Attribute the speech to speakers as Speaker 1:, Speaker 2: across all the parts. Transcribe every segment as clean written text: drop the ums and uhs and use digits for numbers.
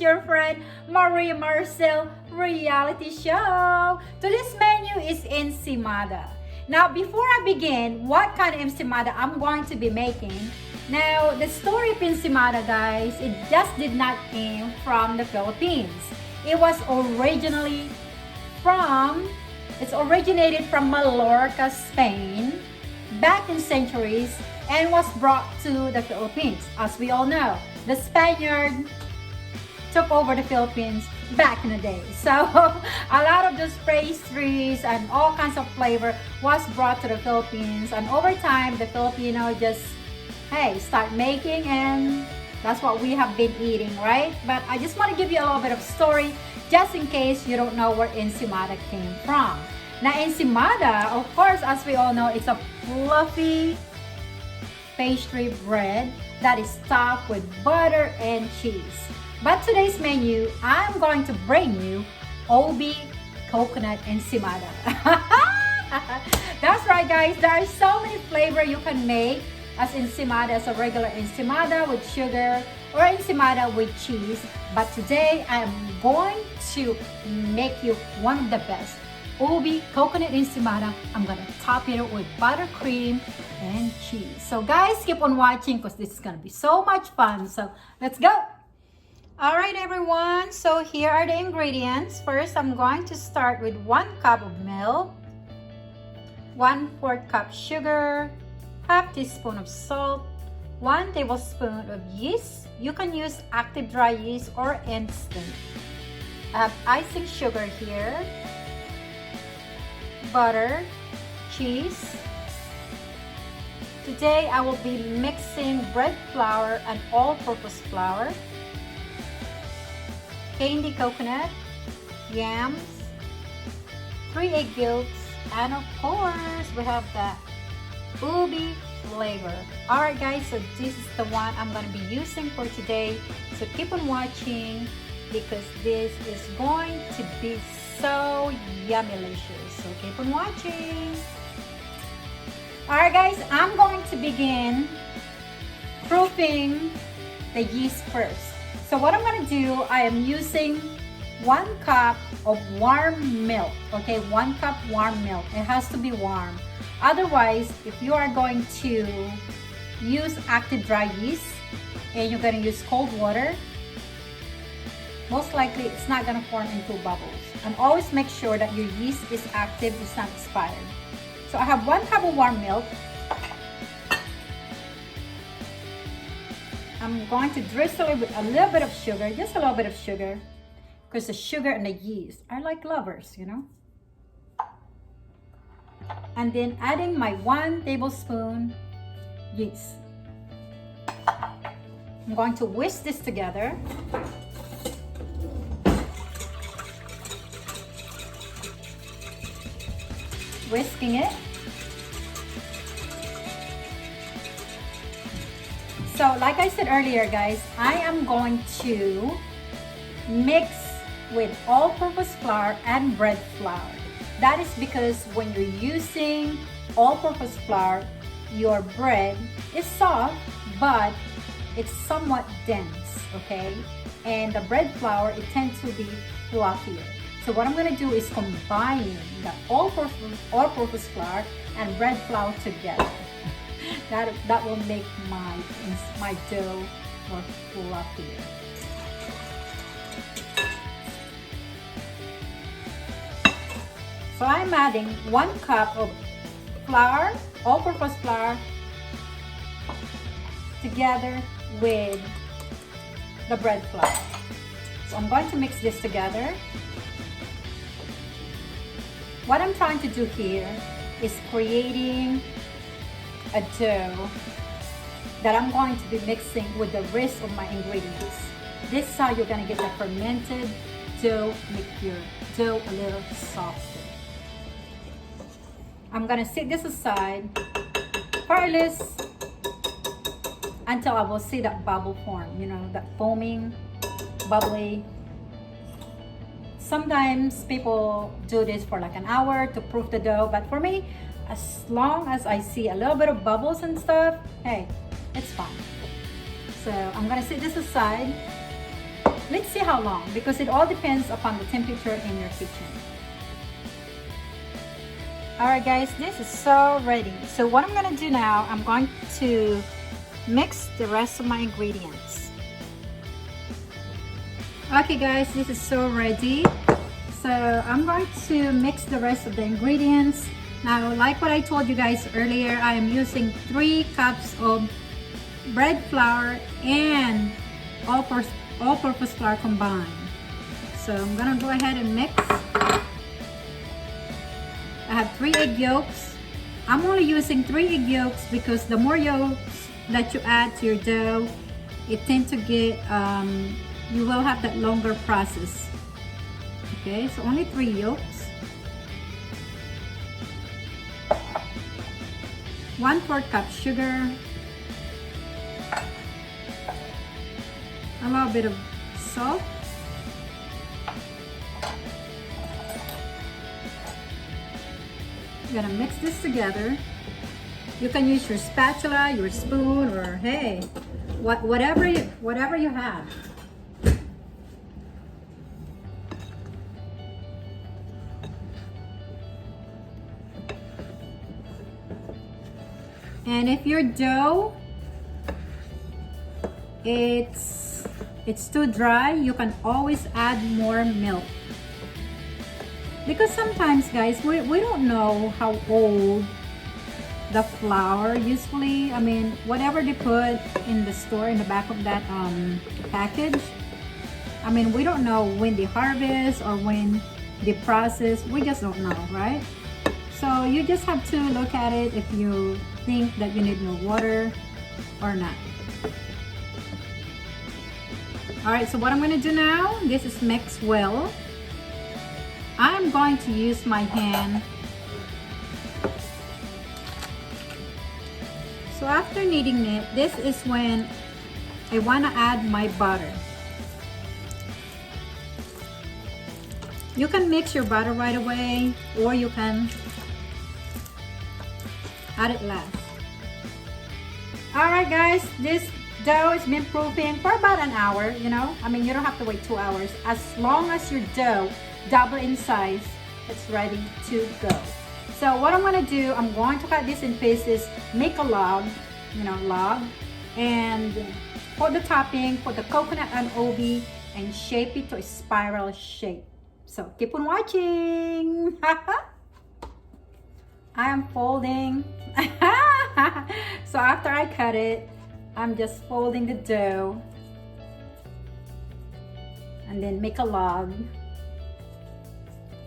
Speaker 1: is your friend Maria Marcel Reality Show. Today's menu is Ensymada. Now, before I begin, what kind of Ensymada I'm going to be making? Now, the story of Ensymada, guys, it just did not came from the Philippines. It was originated from Mallorca, Spain, back in centuries, and was brought to the Philippines. As we all know, the Spaniard took over the Philippines back in the day. So a lot of those pastries and all kinds of flavor was brought to the Philippines, and over time the Filipino just start making, and that's what we have been eating, right? But I just want to give you a little bit of story just in case you don't know where Ensymada came from. Now, Ensymada, of course, as we all know, it's a fluffy pastry bread that is topped with butter and cheese. But today's menu, I'm going to bring you OB coconut Ensymada. That's right, guys. There are so many flavors you can make as Ensymada, as a regular Ensymada with sugar or Ensymada with cheese. But today, I am going to make you one of the best OB coconut Ensymada. I'm gonna top it with buttercream and cheese. So guys, keep on watching because this is gonna be so much fun. So let's go. All right, everyone. So here are the ingredients. First, I'm going to start with 1 cup of milk, 1/4 cup sugar, half teaspoon of salt, 1 tablespoon of yeast. You can use active dry yeast or instant. I have icing sugar here, butter, cheese. Today I will be mixing bread flour and all-purpose flour, candy coconut, yams, 3 egg yolks, and of course we have the ubi flavor. Alright guys, so this is the one I'm going to be using for today. So keep on watching because this is going to be so yummylicious. So keep on watching. Alright guys, I'm going to begin proofing the yeast first. So what I'm going to do, I am using 1 cup of warm milk. Okay, 1 cup warm milk. It has to be warm. Otherwise, if you are going to use active dry yeast and you're going to use cold water, most likely it's not going to form into bubbles. And always make sure that your yeast is active, it's not expired. So I have 1 cup of warm milk. I'm going to drizzle it with a little bit of sugar, just a little bit of sugar, because the sugar and the yeast are like lovers, you know. And then adding my 1 tablespoon yeast. I'm going to whisk this together. Whisking it. So like I said earlier, guys, I am going to mix with all-purpose flour and bread flour. That is because when you're using all-purpose flour, your bread is soft, but it's somewhat dense, okay? And the bread flour, it tends to be fluffier. So what I'm gonna do is combine the all-purpose flour and bread flour together. That will make my dough more fluffier. So I'm adding 1 cup of flour, all-purpose flour, together with the bread flour. So I'm going to mix this together. What I'm trying to do here is creating a dough that I'm going to be mixing with the rest of my ingredients. This is how you're going to get the fermented dough, make your dough a little softer. I'm going to set this aside for at least until I will see that bubble form, you know, that foaming, bubbly. Sometimes people do this for like an hour to proof the dough, but for me, as long as I see a little bit of bubbles and stuff, hey, it's fine. So I'm gonna set this aside. Let's see how long, because it all depends upon the temperature in your kitchen. Alright guys, this is so ready. So what I'm gonna do now, I'm going to mix the rest of my ingredients. Okay guys, this is so ready. So I'm going to mix the rest of the ingredients. Now, like what I told you guys earlier, I am using 3 cups of bread flour and all-purpose flour combined. So I'm gonna go ahead and mix. I have 3 egg yolks. I'm only using 3 egg yolks because the more yolks that you add to your dough, it tends to get, you will have that longer process. Okay, so only 3 yolks. 1/4 cup sugar. A little bit of salt. You're gonna mix this together. You can use your spatula, your spoon, or hey, whatever you have. And if your dough it's too dry, you can always add more milk. Because sometimes guys, we don't know how old the flour usually, I mean, whatever they put in the store in the back of that package, I mean, we don't know when they harvest or when they process. We just don't know, right? So you just have to look at it if you think that you need more water or not. Alright, so what I'm going to do now, this is mix well. I'm going to use my hand. So after kneading it, this is when I want to add my butter. You can mix your butter right away, or you can add it last. Alright guys, this dough has been proofing for about an hour, you know. I mean, you don't have to wait 2 hours. As long as your dough double in size, it's ready to go. So what I'm going to do, I'm going to cut this in pieces, make a log, you know, log, and put the topping, put the coconut and obi, and shape it to a spiral shape. So keep on watching. I am folding. So after I cut it, I'm just folding the dough and then make a log.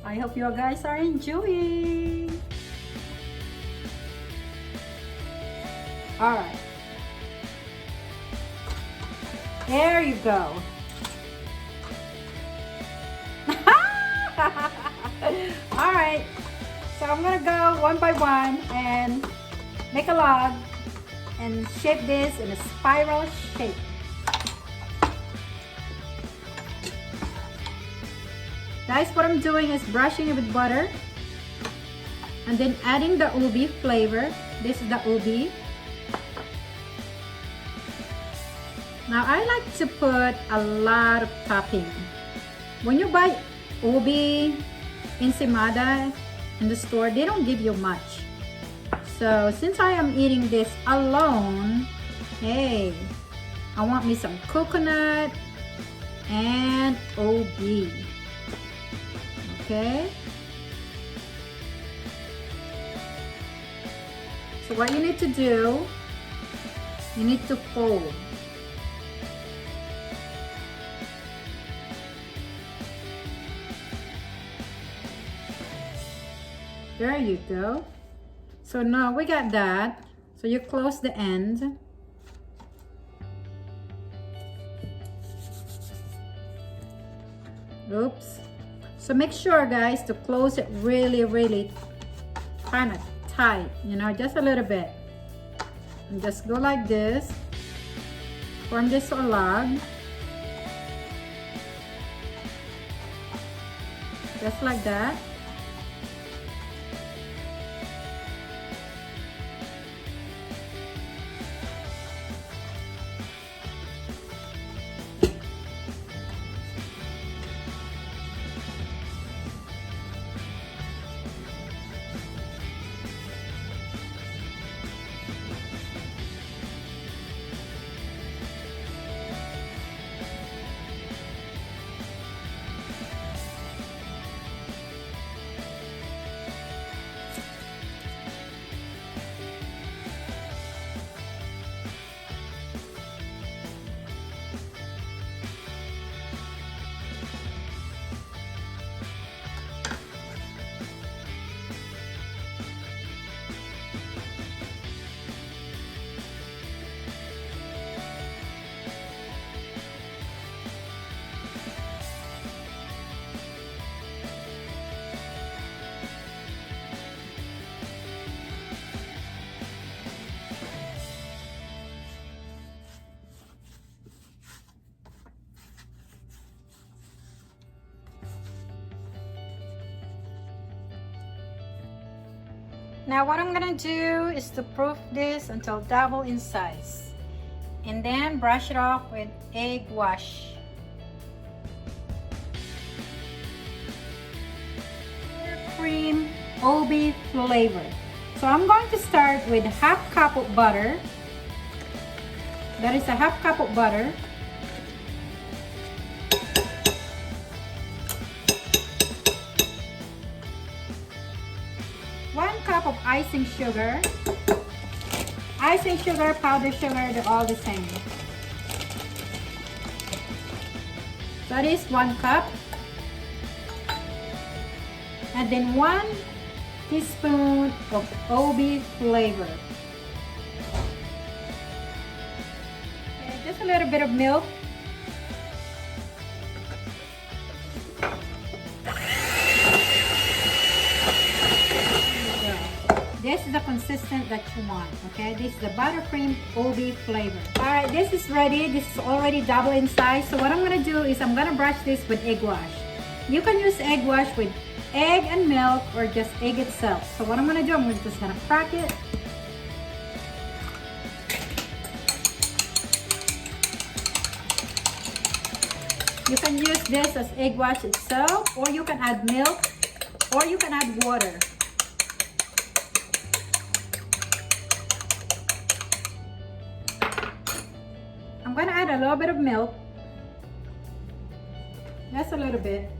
Speaker 1: I hope you guys are enjoying. All right, there you go. All right, so I'm gonna go one by one and make a log and shape this in a spiral shape. Guys, what I'm doing is brushing it with butter and then adding the ubi flavor. This is the ubi. Now I like to put a lot of topping. When you buy ubi Ensymada in the store, they don't give you much. So since I am eating this alone, hey, I want me some coconut and OB. Okay. So what you need to do, you need to fold. There you go. So now we got that. So you close the end. Oops. So make sure guys to close it really kind of tight, you know, just a little bit. And just go like this. Form this a log. Just like that. Now what I'm gonna do is to proof this until double in size, and then brush it off with egg wash. Cream OB flavor. So I'm going to start with half cup of butter. That is a half cup of butter. One cup of icing sugar. Icing sugar, powdered sugar, they're all the same. That is 1 cup. And then 1 teaspoon of OB flavor. Okay, just a little bit of milk. This is the consistent that you want, okay? This is the buttercream OB flavor. All right, this is ready. This is already double in size. So what I'm gonna do is I'm gonna brush this with egg wash. You can use egg wash with egg and milk or just egg itself. So what I'm gonna do, I'm just gonna crack it. You can use this as egg wash itself, or you can add milk, or you can add water. I'm gonna add a little bit of milk. Just a little bit.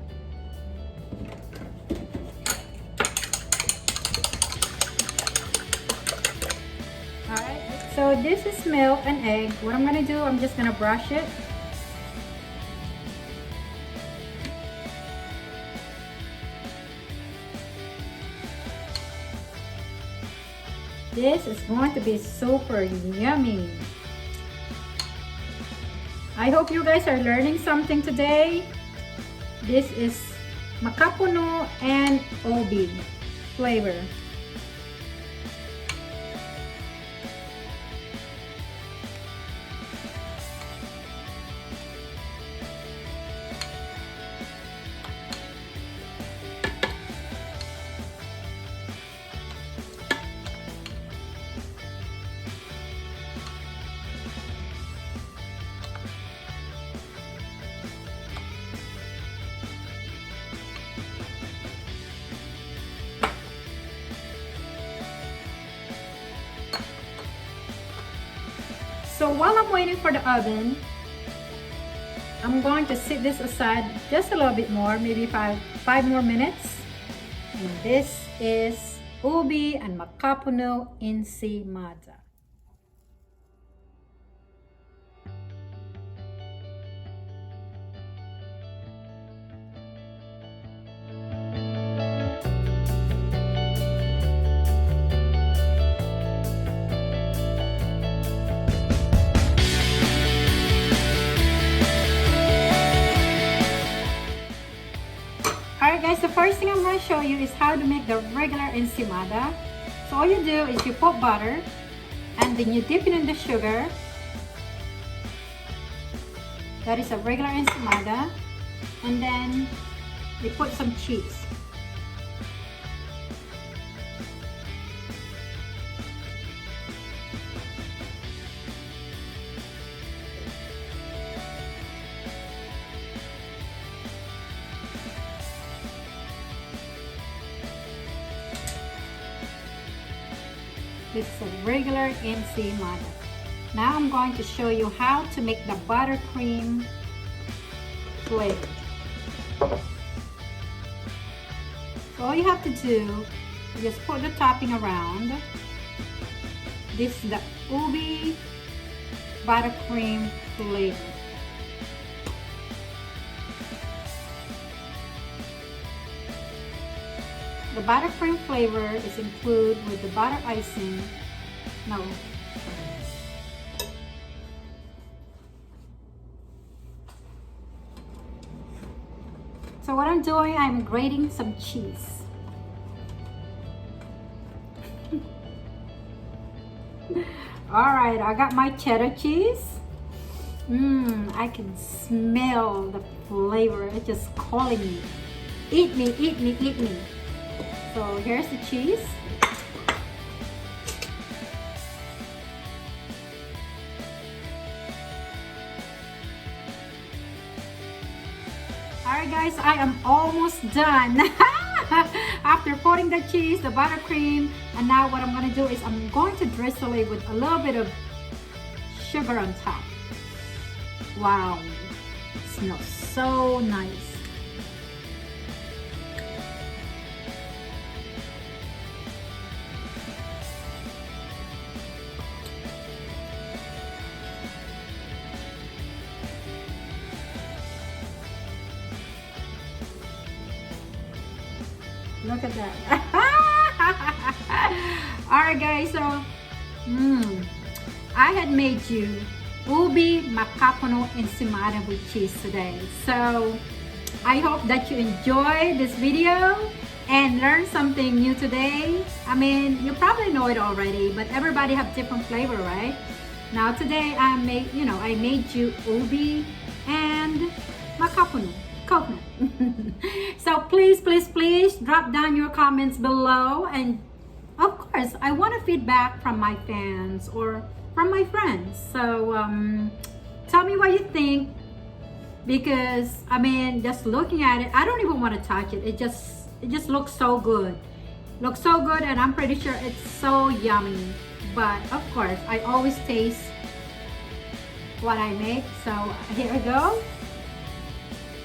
Speaker 1: Alright, so this is milk and egg. What I'm gonna do, I'm just gonna brush it. This is going to be super yummy. I hope you guys are learning something today. This is makapuno and OB flavor. So while I'm waiting for the oven, I'm going to sit this aside just a little bit more, maybe five more minutes. And this is ubi and makapuno Ensymada. Alright guys, the first thing I'm going to show you is how to make the regular Ensymada. So all you do is you put butter and then you dip it in the sugar. That is a regular Ensymada. And then you put some cheese. This is a regular Ensymada. Now I'm going to show you how to make the buttercream flavor. So all you have to do is just put the topping around. This is the ubi buttercream flavor. The buttercream flavor is included with the butter icing. No. So what I'm doing, I'm grating some cheese. Alright, I got my cheddar cheese. I can smell the flavor. It's just calling me. Eat me, eat me, eat me. So here's the cheese. Alright guys, I am almost done. After putting the cheese, the buttercream, and now what I'm going to do is I'm going to drizzle it with a little bit of sugar on top. Wow, it smells so nice. Look at that. Alright guys, so I had made you ubi makapuno ensymada with cheese today. So I hope that you enjoyed this video and learned something new today. I mean, you probably know it already, but everybody have different flavor, right? Now today I made you ubi and makapuno. Coconut. So please drop down your comments below, and of course I want a feedback from my fans or from my friends. So tell me what you think, because I mean, just looking at it, I don't even want to touch it. It just looks so good. Looks so good, and I'm pretty sure it's so yummy. But of course I always taste what I make. So here we go.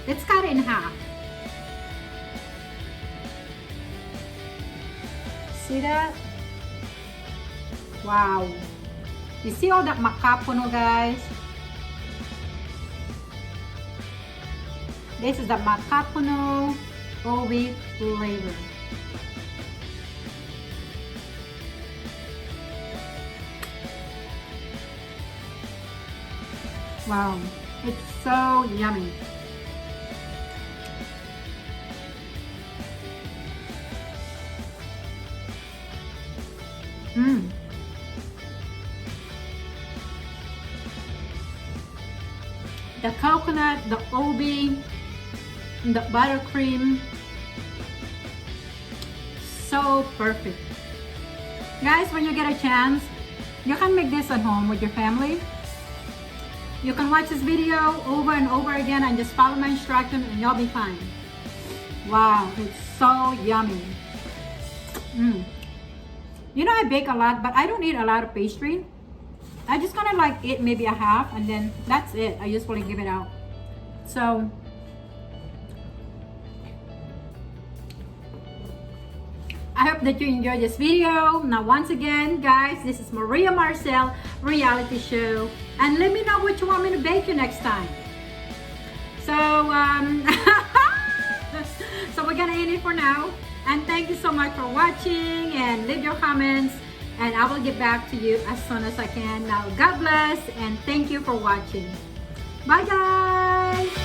Speaker 1: Let's cut it in half. See that? Wow. You see all that makapuno, guys? This is the makapuno ubi flavor. Wow, it's so yummy. The coconut, the ubi, the buttercream, so perfect. Guys, when you get a chance, you can make this at home with your family. You can watch this video over and over again and just follow my instructions and you'll be fine. Wow, it's so yummy. You know, I bake a lot, but I don't eat a lot of pastry. I just kind of like eat maybe a half, and then that's it. I usually give it out. So I hope that you enjoyed this video. Now once again, guys, this is Maria Marcel reality show, and let me know what you want me to bake you next time. So so we're gonna end it for now. And thank you so much for watching, and leave your comments and I will get back to you as soon as I can. Now, God bless and thank you for watching. Bye guys!